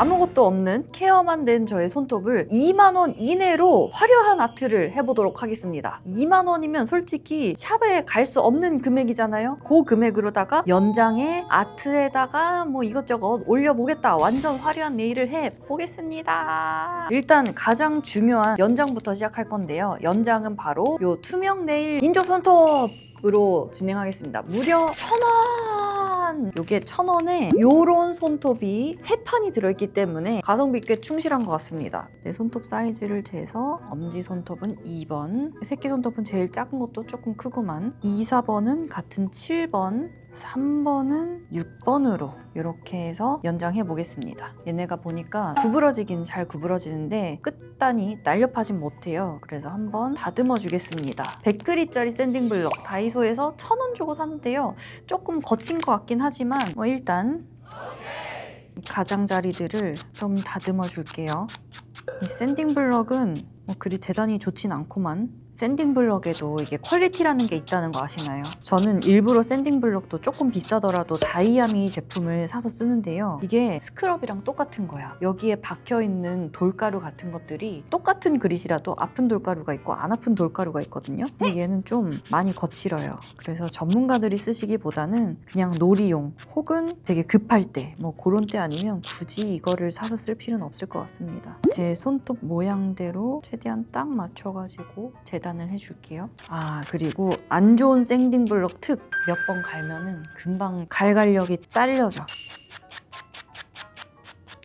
아무것도 없는 케어만 된 저의 손톱을 2만 원 이내로 화려한 아트를 해보도록 하겠습니다. 2만 원이면 솔직히 샵에 갈 수 없는 금액이잖아요. 그 금액으로다가 연장에 아트에다가 뭐 이것저것 올려보겠다. 완전 화려한 네일을 해보겠습니다. 일단 가장 중요한 연장부터 시작할 건데요. 연장은 바로 요 투명 네일 인조 손톱으로 진행하겠습니다. 무려 1,000원! 요게 1,000원에 요런 손톱이 3판이 들어있기 때문에 가성비 꽤 충실한 것 같습니다. 내 손톱 사이즈를 재서 엄지 손톱은 2번, 새끼 손톱은 제일 작은 것도 조금 크구만. 2, 4번은 같은 7번, 3번은 6번으로 이렇게 해서 연장해 보겠습니다. 얘네가 보니까 구부러지긴 잘 구부러지는데 끝단이 날렵하진 못해요. 그래서 한번 다듬어 주겠습니다. 100g짜리 샌딩 블럭 다이소에서 1,000원 주고 샀는데요. 조금 거친 것 같긴 하지만 일단 가장자리들을 좀 다듬어 줄게요. 이 샌딩 블럭은 그리 대단히 좋진 않구만. 샌딩 블럭에도 이게 퀄리티라는 게 있다는 거 아시나요? 저는 일부러 샌딩 블럭도 조금 비싸더라도 다이아미 제품을 사서 쓰는데요. 이게 스크럽이랑 똑같은 거야. 여기에 박혀있는 돌가루 같은 것들이 똑같은 그릿이라도 아픈 돌가루가 있고 안 아픈 돌가루가 있거든요. 근데 얘는 좀 많이 거칠어요. 그래서 전문가들이 쓰시기보다는 그냥 놀이용 혹은 되게 급할 때 그런 때 아니면 굳이 이거를 사서 쓸 필요는 없을 것 같습니다. 제 손톱 모양대로 최대한 딱 맞춰가지고 재단을 해줄게요. 그리고 안 좋은 샌딩 블럭 특 몇 번 갈면은 금방 갈갈력이 딸려져.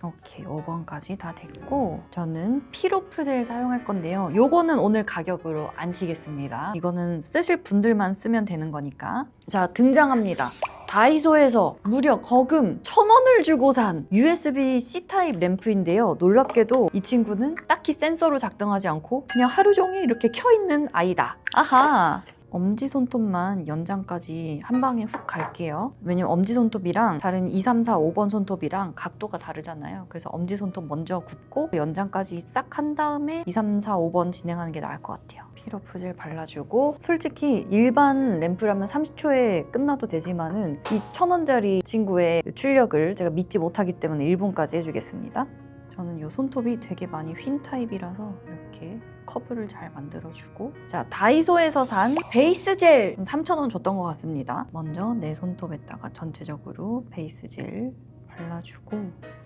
오케이, 5번까지 다 됐고 저는 피로프 젤 사용할 건데요. 요거는 오늘 가격으로 안 치겠습니다. 이거는 쓰실 분들만 쓰면 되는 거니까. 자, 등장합니다. 다이소에서 무려 거금 1,000원을 주고 산 USB-C 타입 램프인데요. 놀랍게도 이 친구는 딱히 센서로 작동하지 않고 그냥 하루 종일 이렇게 켜있는 아이다. 아하! 엄지손톱만 연장까지 한 방에 훅 갈게요. 왜냐면 엄지손톱이랑 다른 2, 3, 4, 5번 손톱이랑 각도가 다르잖아요. 그래서 엄지손톱 먼저 굽고 연장까지 싹 한 다음에 2, 3, 4, 5번 진행하는 게 나을 것 같아요. 피로프 젤 발라주고 솔직히 일반 램프라면 30초에 끝나도 되지만은 이 1,000원짜리 친구의 출력을 제가 믿지 못하기 때문에 1분까지 해주겠습니다. 저는 이 손톱이 되게 많이 휜 타입이라서 이렇게 커브를 잘 만들어주고 자, 다이소에서 산 베이스 젤 3,000원 줬던 것 같습니다. 먼저 내 손톱에다가 전체적으로 베이스 젤 발라주고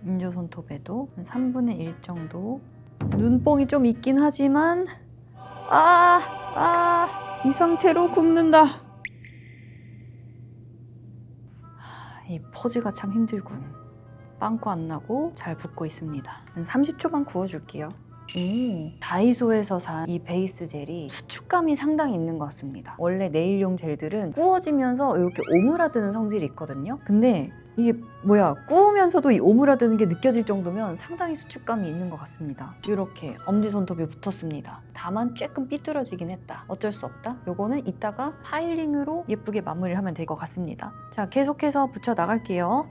인조 손톱에도 3분의 1 정도. 눈뽕이 좀 있긴 하지만 이 상태로 굽는다. 이 포즈가 참 힘들군. 빵꾸 안 나고 잘 붓고 있습니다. 한 30초만 구워줄게요. 다이소에서 산 이 베이스 젤이 수축감이 상당히 있는 것 같습니다. 원래 네일용 젤들은 구워지면서 이렇게 오므라드는 성질이 있거든요. 근데 이게 구우면서도 이 오므라드는 게 느껴질 정도면 상당히 수축감이 있는 것 같습니다. 이렇게 엄지손톱에 붙었습니다. 다만 조금 삐뚤어지긴 했다. 어쩔 수 없다. 요거는 이따가 파일링으로 예쁘게 마무리를 하면 될 것 같습니다. 자, 계속해서 붙여 나갈게요.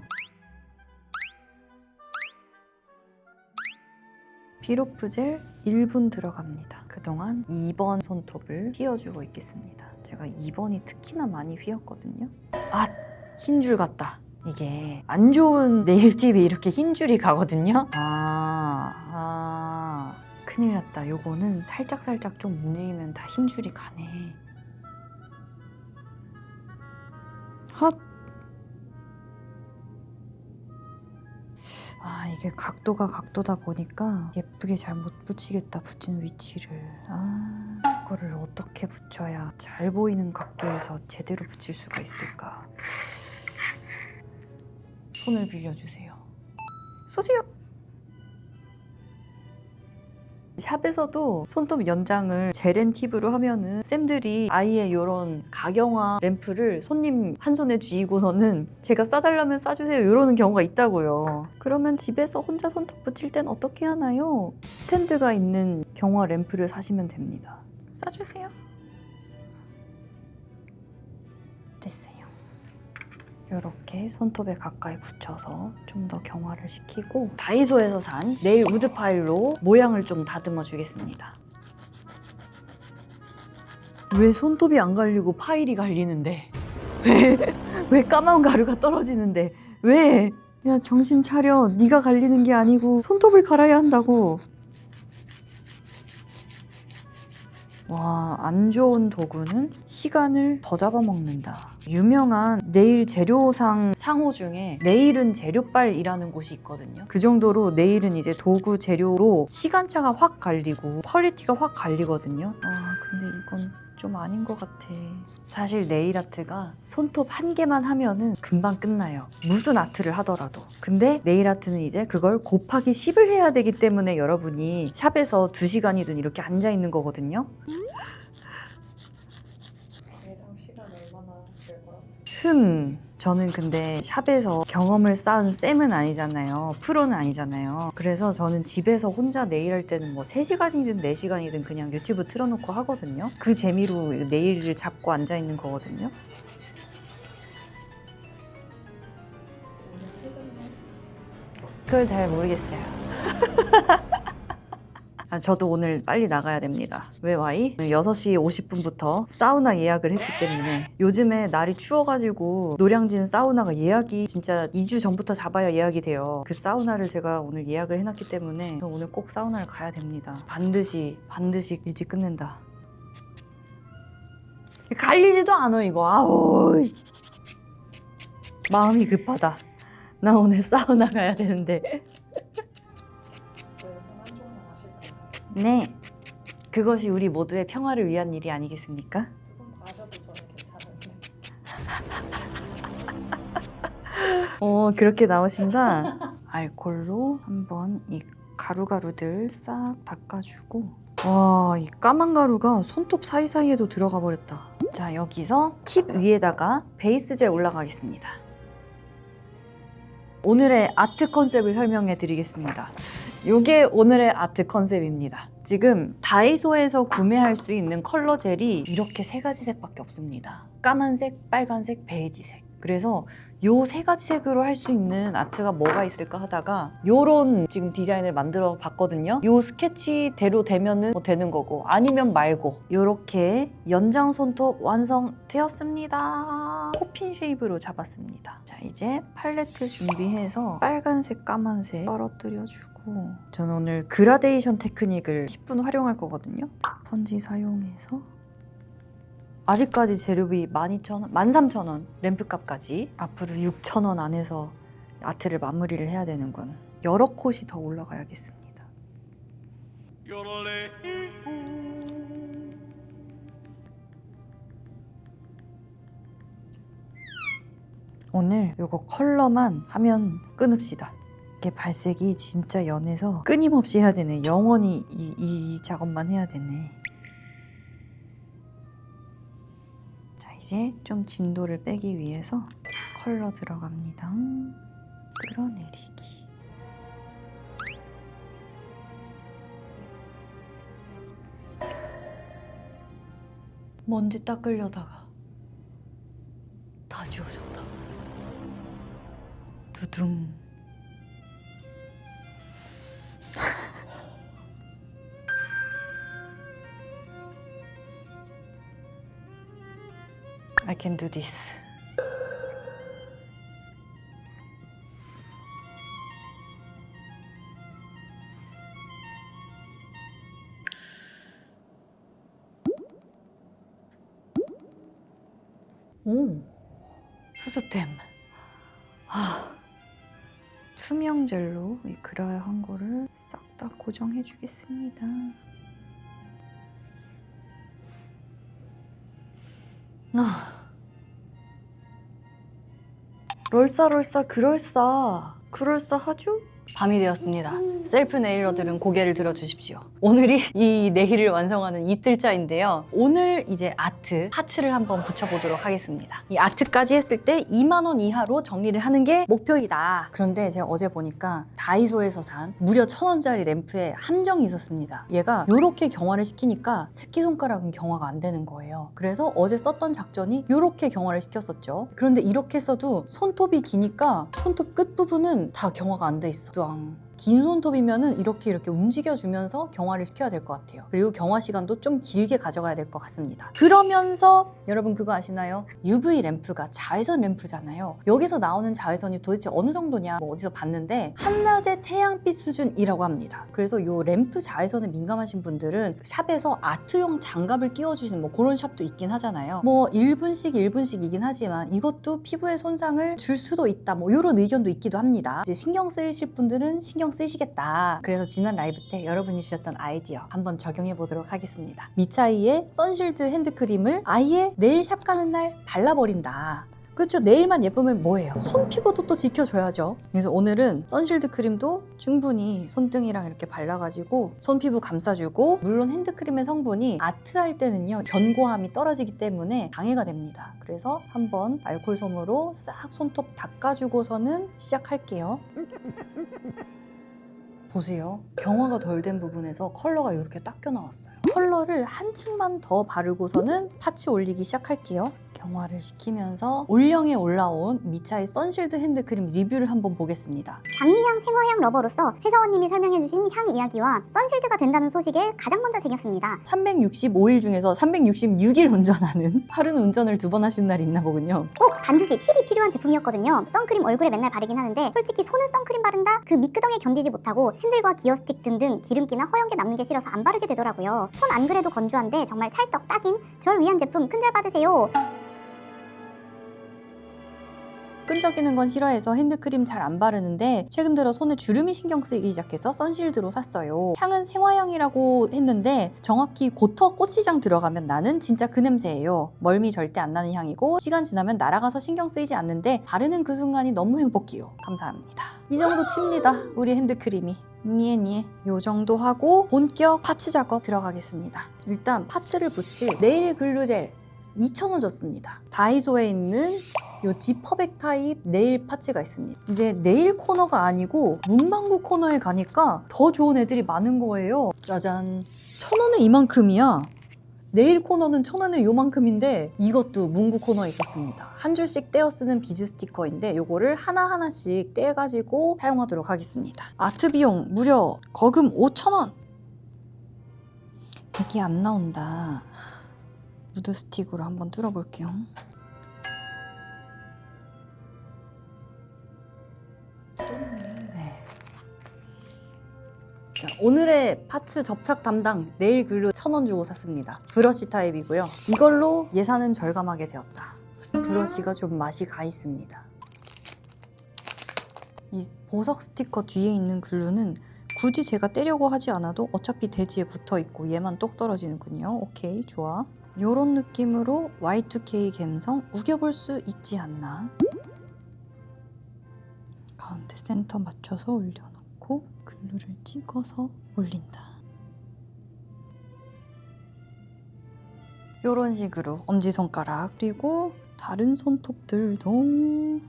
피로프 젤 1분 들어갑니다. 그동안 2번 손톱을 휘어주고 있겠습니다. 제가 2번이 특히나 많이 휘었거든요. 흰 줄 같다. 이게 안 좋은 네일집이 이렇게 흰 줄이 가거든요. 큰일 났다. 요거는 살짝살짝 좀 움직이면 다 흰 줄이 가네. 이게 각도다 보니까 예쁘게 잘 못 붙이겠다. 붙인 위치를. 이거를 어떻게 붙여야 잘 보이는 각도에서 제대로 붙일 수가 있을까? 손을 빌려주세요. 쏘세요. 샵에서도 손톱 연장을 젤앤 팁으로 하면은 쌤들이 아예 이런 가경화 램프를 손님 한 손에 쥐고서는 제가 쏴달라면 쏴주세요 이러는 경우가 있다고요. 그러면 집에서 혼자 손톱 붙일 땐 어떻게 하나요? 스탠드가 있는 경화 램프를 사시면 됩니다. 쏴주세요. 됐어요. 이렇게 손톱에 가까이 붙여서 좀 더 경화를 시키고 다이소에서 산 네일 우드 파일로 모양을 좀 다듬어 주겠습니다. 왜 손톱이 안 갈리고 파일이 갈리는데? 왜 까만 가루가 떨어지는데? 왜? 야, 정신 차려. 네가 갈리는 게 아니고 손톱을 갈아야 한다고. 와, 안 좋은 도구는 시간을 더 잡아먹는다. 유명한 네일 재료상 상호 중에 네일은 재료빨이라는 곳이 있거든요. 그 정도로 네일은 이제 도구 재료로 시간차가 확 갈리고 퀄리티가 확 갈리거든요. 근데 이건 좀 아닌 것 같아. 사실 네일 아트가 손톱 한 개만 하면은 금방 끝나요. 무슨 아트를 하더라도. 근데 네일 아트는 이제 그걸 곱하기 10을 해야 되기 때문에 여러분이 샵에서 2시간이든 이렇게 앉아 있는 거거든요. 예상 시간 얼마나 될 거라고? 저는 근데 샵에서 경험을 쌓은 쌤은 아니잖아요. 프로는 아니잖아요. 그래서 저는 집에서 혼자 네일 할 때는 뭐 3시간이든 4시간이든 그냥 유튜브 틀어놓고 하거든요. 그 재미로 네일을 잡고 앉아 있는 거거든요. 오늘 퇴근은 할 수 있어요? 그걸 잘 모르겠어요. 저도 오늘 빨리 나가야 됩니다. 왜 와이? 6시 50분부터 사우나 예약을 했기 때문에 요즘에 날이 추워가지고 노량진 사우나가 예약이 진짜 2주 전부터 잡아야 예약이 돼요. 그 사우나를 제가 오늘 예약을 해놨기 때문에 오늘 꼭 사우나를 가야 됩니다. 반드시 일찍 끝낸다. 갈리지도 않아 이거. 아우, 마음이 급하다. 나 오늘 사우나 가야 되는데. 왜 손 한쪽만 하실까요? 네, 그것이 우리 모두의 평화를 위한 일이 아니겠습니까? 두 손 다 하셔도 저는 괜찮은데. 그렇게 나오신다. 알콜로 한번 이 가루가루들 싹 닦아주고. 와, 이 까만 가루가 손톱 사이사이에도 들어가 버렸다. 자, 여기서 팁 위에다가 베이스 젤 올라가겠습니다. 오늘의 아트 컨셉을 설명해 드리겠습니다. 이게 오늘의 아트 컨셉입니다. 지금 다이소에서 구매할 수 있는 컬러 젤이 이렇게 3가지 색밖에 없습니다. 까만색, 빨간색, 베이지색. 그래서 요 3가지 색으로 할 수 있는 아트가 뭐가 있을까 하다가 요런 지금 디자인을 만들어 봤거든요. 요 스케치대로 되면은 뭐 되는 거고 아니면 말고 요렇게 연장 손톱 완성되었습니다. 코핀 쉐입으로 잡았습니다. 자, 이제 팔레트 준비해서 빨간색, 까만색 떨어뜨려주고 저는 오늘 그라데이션 테크닉을 10분 활용할 거거든요. 스펀지 사용해서 아직까지 재료비 12,000원, 13,000원 램프값까지 앞으로 6,000원 안에서 아트를 마무리를 해야 되는군. 여러 콧이 더 올라가야겠습니다. 오늘 요거 컬러만 하면 끊읍시다. 이게 발색이 진짜 연해서 끊임없이 해야 되네. 영원히 이 작업만 해야 되네. 이제 좀 진도를 빼기 위해서 컬러 들어갑니다. 끌어내리기. 먼지 닦으려다가 다 지워졌다. 두둥. I can do this. 오, 수습템. 투명 젤로 이 그라한 거를 싹 다 고정해 주겠습니다. 럴싸 그럴싸하죠? 밤이 되었습니다. 셀프 네일러들은 고개를 들어주십시오. 오늘이 이 네일을 완성하는 이틀차인데요. 오늘 이제 하츠를 한번 붙여보도록 하겠습니다. 이 아트까지 했을 때 2만 원 이하로 정리를 하는 게 목표이다. 그런데 제가 어제 보니까 다이소에서 산 무려 1,000원짜리 램프에 함정이 있었습니다. 얘가 이렇게 경화를 시키니까 새끼손가락은 경화가 안 되는 거예요. 그래서 어제 썼던 작전이 이렇게 경화를 시켰었죠. 그런데 이렇게 써도 손톱이 기니까 손톱 끝부분은 다 경화가 안 돼 있어. 긴 손톱이면은 이렇게 움직여주면서 경화를 시켜야 될 것 같아요. 그리고 경화 시간도 좀 길게 가져가야 될 것 같습니다. 그러면서 여러분 그거 아시나요? UV 램프가 자외선 램프잖아요. 여기서 나오는 자외선이 도대체 어느 정도냐 뭐 어디서 봤는데 한낮의 태양빛 수준이라고 합니다. 그래서 이 램프 자외선에 민감하신 분들은 샵에서 아트용 장갑을 끼워주시는 뭐 그런 샵도 있긴 하잖아요. 뭐 1분씩이긴 하지만 이것도 피부에 손상을 줄 수도 있다 뭐 이런 의견도 있기도 합니다. 이제 신경 쓰이실 분들은 신경 쓰시겠다. 그래서 지난 라이브 때 여러분이 주셨던 아이디어 한번 적용해 보도록 하겠습니다. 미차이의 선실드 핸드크림을 아예 내일 샵 가는 날 발라버린다. 그렇죠. 내일만 예쁘면 뭐예요? 손 피부도 또 지켜줘야죠. 그래서 오늘은 선실드 크림도 충분히 손등이랑 이렇게 발라가지고 손 피부 감싸주고, 물론 핸드크림의 성분이 아트할 때는요 견고함이 떨어지기 때문에 방해가 됩니다. 그래서 한번 알콜 솜으로 싹 손톱 닦아주고서는 시작할게요. 보세요. 경화가 덜 된 부분에서 컬러가 이렇게 닦여 나왔어요. 컬러를 한 층만 더 바르고서는 파츠 올리기 시작할게요. 경화를 시키면서 올영에 올라온 미차이 선실드 핸드크림 리뷰를 한번 보겠습니다. 장미향 생화향 러버로서 회사원님이 설명해주신 향 이야기와 선실드가 된다는 소식에 가장 먼저 쟁였습니다. 365일 중에서 366일 운전하는 하루는 운전을 2번 하신 날이 있나 보군요. 꼭 반드시 필이 필요한 제품이었거든요. 선크림 얼굴에 맨날 바르긴 하는데 솔직히 손은 선크림 바른다? 그 미끄덩이에 견디지 못하고 핸들과 기어 스틱 등등 기름기나 허연게 남는 게 싫어서 안 바르게 되더라고요. 손 안 그래도 건조한데 정말 찰떡 딱인 절 위한 제품 큰절 받으세요. 끈적이는 건 싫어해서 핸드크림 잘 안 바르는데 최근 들어 손에 주름이 신경 쓰이기 시작해서 선실드로 샀어요. 향은 생화향이라고 했는데 정확히 고터 꽃시장 들어가면 나는 진짜 그 냄새예요. 멀미 절대 안 나는 향이고 시간 지나면 날아가서 신경 쓰이지 않는데 바르는 그 순간이 너무 행복해요. 감사합니다. 이 정도 칩니다. 우리 핸드크림이. 니에 요 정도 하고 본격 파츠 작업 들어가겠습니다. 일단 파츠를 붙일 네일 글루 젤 2,000원 줬습니다. 다이소에 있는 요 지퍼백 타입 네일 파츠가 있습니다. 이제 네일 코너가 아니고 문방구 코너에 가니까 더 좋은 애들이 많은 거예요. 짜잔. 1,000원에 이만큼이야. 네일 코너는 1,000원에 요만큼인데 이것도 문구 코너에 있었습니다. 한 줄씩 떼어 쓰는 비즈 스티커인데 요거를 하나하나씩 떼가지고 사용하도록 하겠습니다. 아트 비용 무려 거금 5,000원. 이게 안 나온다. 무드 스틱으로 한번 뚫어볼게요. 네. 자, 오늘의 파츠 접착 담당 네일 글루 1,000원 주고 샀습니다. 브러쉬 타입이고요. 이걸로 예산은 절감하게 되었다. 브러쉬가 좀 맛이 가 있습니다. 이 보석 스티커 뒤에 있는 글루는 굳이 제가 떼려고 하지 않아도 어차피 대지에 붙어 있고 얘만 똑 떨어지는군요. 오케이, 좋아. 요런 느낌으로 Y2K 감성 우겨볼 수 있지 않나. 가운데 센터 맞춰서 올려놓고 글루를 찍어서 올린다. 요런 식으로 엄지손가락 그리고 다른 손톱들도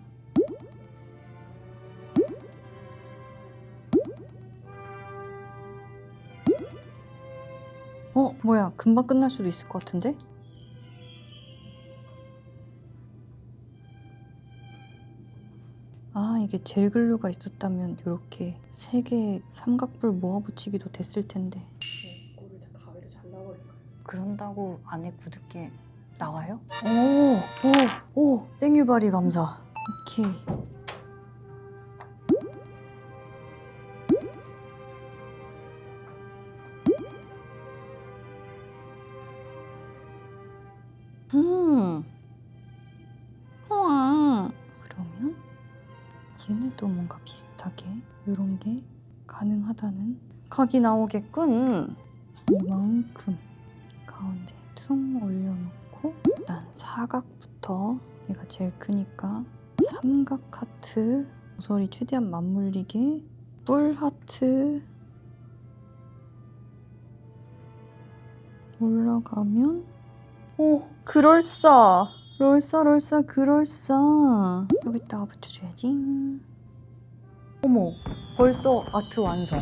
뭐야, 금방 끝날 수도 있을 것 같은데? 아, 이게 젤 글루가 있었다면 이렇게 3개 삼각뿔 모아 붙이기도 됐을 텐데. 이거를 이제 가위로 잘라버릴까요? 그런다고 안에 굳게 나와요? 오, 생유바리 감사. 오케이. 우와. 그러면 얘네도 뭔가 비슷하게 이런 게 가능하다는 각이 나오겠군. 이만큼 가운데 퉁 올려놓고 일단 사각부터 얘가 제일 크니까 삼각 하트, 모서리 최대한 맞물리게 뿔 하트 올라가면 그럴싸. 그럴싸. 여기다가 붙여줘야지. 어머, 벌써 아트 완성.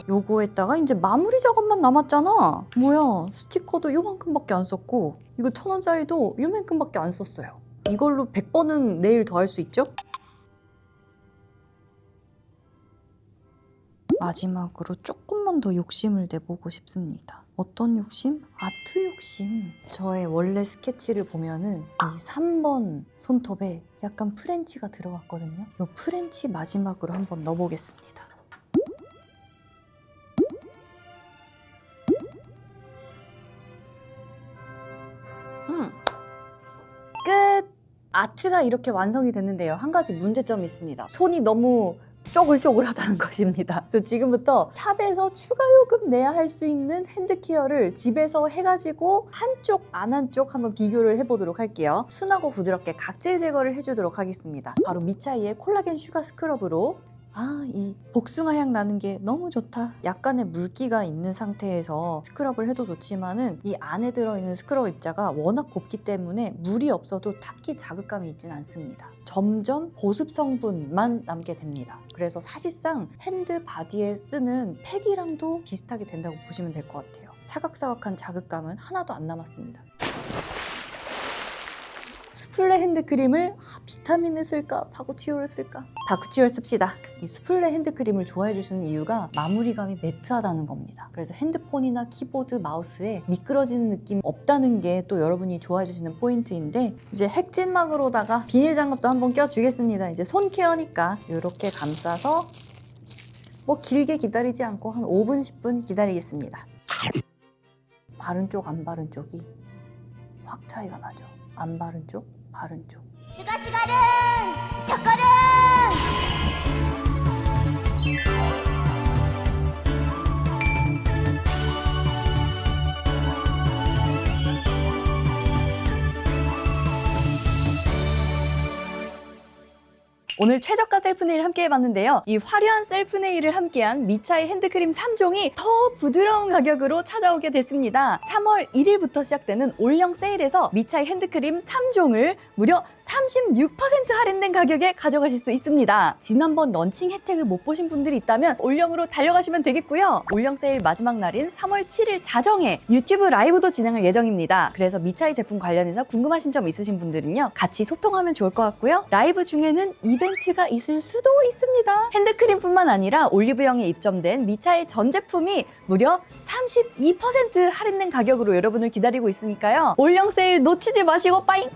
요거에다가 이제 마무리 작업만 남았잖아. 뭐야, 스티커도 요만큼밖에 안 썼고 이거 1,000원짜리도 요만큼밖에 안 썼어요. 이걸로 100번은 내일 더 할 수 있죠? 마지막으로 조금만 더 욕심을 내보고 싶습니다. 어떤 욕심? 아트 욕심. 저의 원래 스케치를 보면은 이 3번 손톱에 약간 프렌치가 들어갔거든요. 이 프렌치 마지막으로 한번 넣어보겠습니다. 끝! 아트가 이렇게 완성이 됐는데요. 한 가지 문제점이 있습니다. 손이 너무 쪼글쪼글하다는 것입니다. 그래서 지금부터 샵에서 추가 요금 내야 할 수 있는 핸드케어를 집에서 해가지고 한쪽 안 한쪽 한번 비교를 해보도록 할게요. 순하고 부드럽게 각질 제거를 해주도록 하겠습니다. 바로 미차이의 콜라겐 슈가 스크럽으로 이 복숭아 향 나는 게 너무 좋다. 약간의 물기가 있는 상태에서 스크럽을 해도 좋지만은 이 안에 들어있는 스크럽 입자가 워낙 곱기 때문에 물이 없어도 딱히 자극감이 있진 않습니다. 점점 보습 성분만 남게 됩니다. 그래서 사실상 핸드 바디에 쓰는 팩이랑도 비슷하게 된다고 보시면 될 것 같아요. 사각사각한 자극감은 하나도 안 남았습니다. 수플레 핸드크림을 비타민을 쓸까? 바쿠치올을 쓸까? 바쿠치올 씁시다. 이 수플레 핸드크림을 좋아해 주시는 이유가 마무리감이 매트하다는 겁니다. 그래서 핸드폰이나 키보드, 마우스에 미끄러지는 느낌 없다는 게 또 여러분이 좋아해 주시는 포인트인데 이제 핵진막으로다가 비닐 장갑도 한번 껴주겠습니다. 이제 손 케어니까 이렇게 감싸서 뭐 길게 기다리지 않고 한 5분, 10분 기다리겠습니다. 바른 쪽, 안 바른 쪽이 확 차이가 나죠. 안 바른 쪽, 바른 쪽. 슈가른 ช็อกโก른 오늘 최저가 셀프네일 함께 해봤는데요. 이 화려한 셀프네일을 함께한 미차이 핸드크림 3종이 더 부드러운 가격으로 찾아오게 됐습니다. 3월 1일부터 시작되는 올영 세일에서 미차이 핸드크림 3종을 무려 36% 할인된 가격에 가져가실 수 있습니다. 지난번 런칭 혜택을 못 보신 분들이 있다면 올영으로 달려가시면 되겠고요. 올영 세일 마지막 날인 3월 7일 자정에 유튜브 라이브도 진행할 예정입니다. 그래서 미차이 제품 관련해서 궁금하신 점 있으신 분들은요. 같이 소통하면 좋을 것 같고요. 라이브 중에는 이벤트가 있을 수도 있습니다. 핸드크림뿐만 아니라 올리브영에 입점된 미차이 전 제품이 무려 32% 할인된 가격으로 여러분을 기다리고 있으니까요. 올영 세일 놓치지 마시고 빠잉!